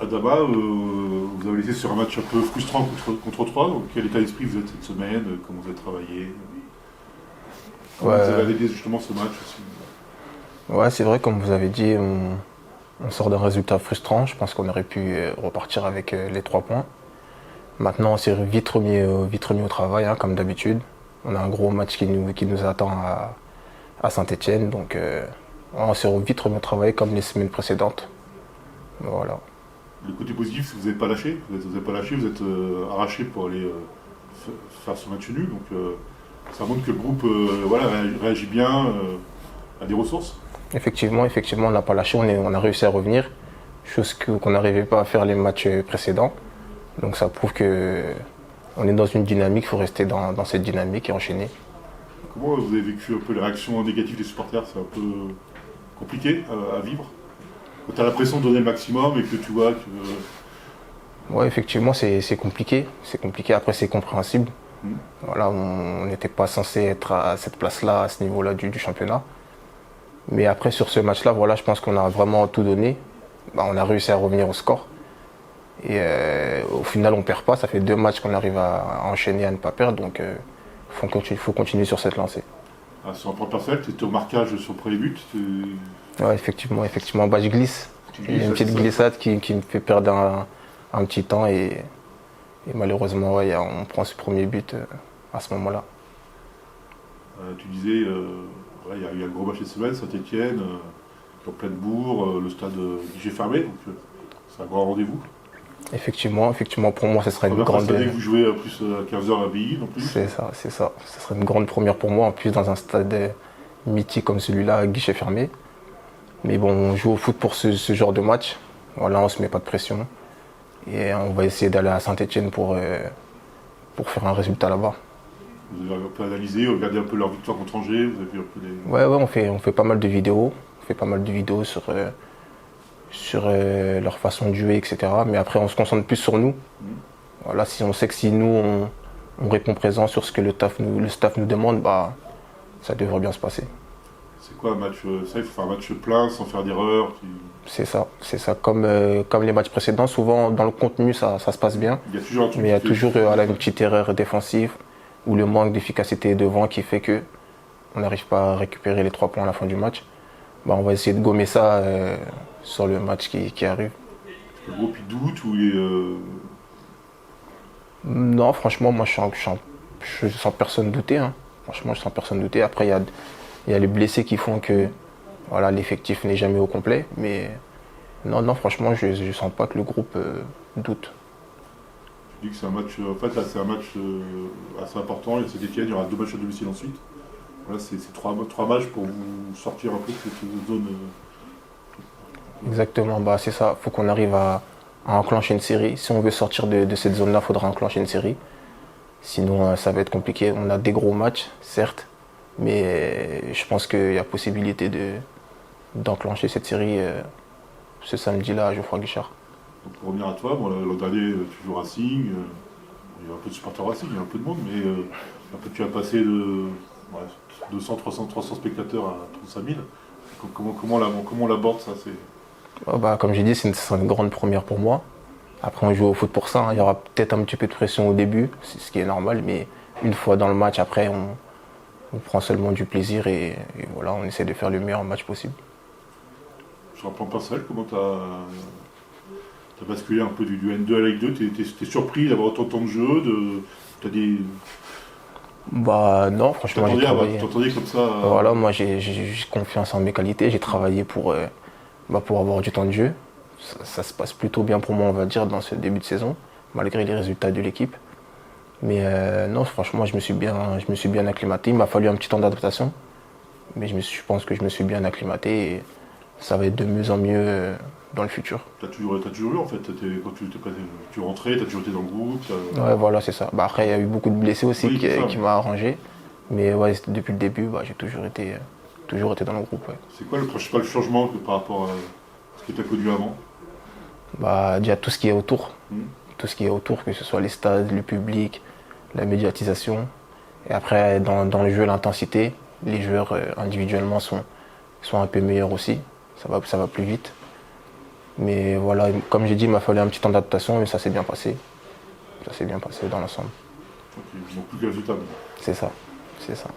Adama, vous avez laissé sur un match un peu frustrant contre 3. Donc quel état d'esprit vous êtes cette semaine? Comment vous avez travaillé? Comment vous avez Ouais, analysé justement ce match aussi? ouais, c'est vrai, comme vous avez dit, on sort d'un résultat frustrant. Je pense qu'on aurait pu repartir avec les 3 points. Maintenant, on s'est vite remis au travail, hein, comme d'habitude. On a un gros match qui nous attend à Saint-Etienne, donc on s'est vite remis au travail comme les semaines précédentes. Voilà. Le côté positif, c'est que vous n'avez pas lâché. Vous n'avez pas lâché, vous êtes arraché pour aller faire ce match nul. Donc ça montre que le groupe voilà, réagit bien à des ressources. Effectivement, on n'a pas lâché, on a réussi à revenir, chose qu'on n'arrivait pas à faire les matchs précédents. Donc ça prouve que on est dans une dynamique, il faut rester dans cette dynamique et enchaîner. Comment vous avez vécu un peu les réactions négatives des supporters? C'est un peu compliqué à vivre. Quand tu as l'impression de donner le maximum et que tu vois que. Ouais, effectivement, c'est compliqué. C'est compliqué, après c'est compréhensible. Voilà, on n'était pas censé être à cette place-là, à ce niveau-là du championnat. Mais après, sur ce match-là, voilà, je pense qu'on a vraiment tout donné. Bah, on a réussi à revenir au score. Et au final, on ne perd pas. Ça fait 2 matchs qu'on arrive à enchaîner, à ne pas perdre. Donc, il faut continuer sur cette lancée. Sur un point personnel, tu étais au marquage sur le premier but. Ouais, effectivement. Bah, je glisse. Il y a une petite glissade qui me fait perdre un petit temps. Et malheureusement, ouais, on prend ce premier but à ce moment-là. Tu disais, il y a eu un gros match cette semaine, Saint-Etienne, en pleine bourre, le stade guichet fermé, donc c'est un grand rendez-vous. Effectivement, pour moi, ce serait une Première fois grande. cette année que vous jouez plus à 15h à Billy non plus. C'est ça. Ce serait une grande première pour moi, en plus dans un stade mythique comme celui-là, à guichet fermé. Mais bon, on joue au foot pour ce genre de match. Voilà, on se met pas de pression. Et on va essayer d'aller à Saint-Etienne pour faire un résultat là-bas. Vous avez un peu analysé, regardé un peu leur victoire contre Angers, vous avez vu un peu des. Ouais, on fait pas mal de vidéos. On fait pas mal de vidéos sur leur façon de jouer, etc. Mais après, on se concentre plus sur nous. Voilà, si on sait que si nous, on répond présent sur ce que le staff nous demande, bah, ça devrait bien se passer. C'est quoi un match ça, il faut faire un match plein sans faire d'erreur. C'est ça. Comme les matchs précédents, souvent dans le contenu, ça se passe bien. Il y a toujours un truc. Mais il y a toujours une petite erreur défensive ou le manque d'efficacité devant qui fait que on n'arrive pas à récupérer les 3 points à la fin du match. Bah, on va essayer de gommer ça sur le match qui arrive. Le groupe il doute ou il est. Non, franchement, moi je sens personne douter, hein. Franchement, je sens personne douter. Après, il y a les blessés qui font que voilà, l'effectif n'est jamais au complet. Mais non, franchement, je ne sens pas que le groupe doute. Tu dis que c'est un match. En fait, là, c'est un match assez important. Il y a Saint-Etienne, il y aura 2 matchs à domicile ensuite. Voilà, c'est 3 matchs pour vous sortir un peu de cette zone. Exactement, bah, c'est ça. Il faut qu'on arrive à enclencher une série. Si on veut sortir de cette zone-là, il faudra enclencher une série. Sinon, ça va être compliqué. On a des gros matchs, certes, mais je pense qu'il y a possibilité d'enclencher cette série ce samedi-là à Geoffroy Guichard. Donc, pour revenir à toi, bon, l'an dernier, tu joues Racing. Il y a un peu de supporters Racing, il y a un peu de monde, mais un peu, tu as passé de 200, 300 spectateurs à 35 000. Comment on l'aborde ça Oh, bah, comme j'ai dit, ce sera une grande première pour moi. Après, on joue au foot pour ça, hein. Il y aura peut-être un petit peu de pression au début, c'est ce qui est normal, mais une fois dans le match, après, on prend seulement du plaisir et voilà, on essaie de faire le meilleur match possible. Sur un plan personnel, comment tu as basculé un peu du N2 à la Ligue 2? T'es surpris d'avoir autant de temps de jeu t'as des. Bah non, franchement, j'ai travaillé. T'entendais comme ça Voilà, moi j'ai confiance en mes qualités, j'ai travaillé pour avoir du temps de jeu. Ça se passe plutôt bien pour moi, on va dire, dans ce début de saison, malgré les résultats de l'équipe. Mais non, franchement, je me suis bien acclimaté. Il m'a fallu un petit temps d'adaptation, mais je pense que je me suis bien acclimaté et ça va être de mieux en mieux dans le futur. T'as toujours eu en fait, quand tu rentrais, t'as toujours été dans le groupe. Ouais, voilà, c'est ça. Bah, après, il y a eu beaucoup de blessés aussi qui m'a arrangé. Mais ouais, depuis le début, bah, j'ai toujours été dans le groupe. Ouais. C'est quoi le principal changement par rapport à ce que tu as connu avant? Bah, déjà tout ce qui est autour. Tout ce qui est autour, que ce soit les stades, le public, la médiatisation. Et après, dans le jeu, l'intensité, les joueurs individuellement sont un peu meilleurs aussi. Ça va plus vite. Mais voilà, comme j'ai dit, il m'a fallu un petit temps d'adaptation, mais ça s'est bien passé. Ça s'est bien passé dans l'ensemble. Ok, donc plus qu'à résultat. C'est ça, c'est ça.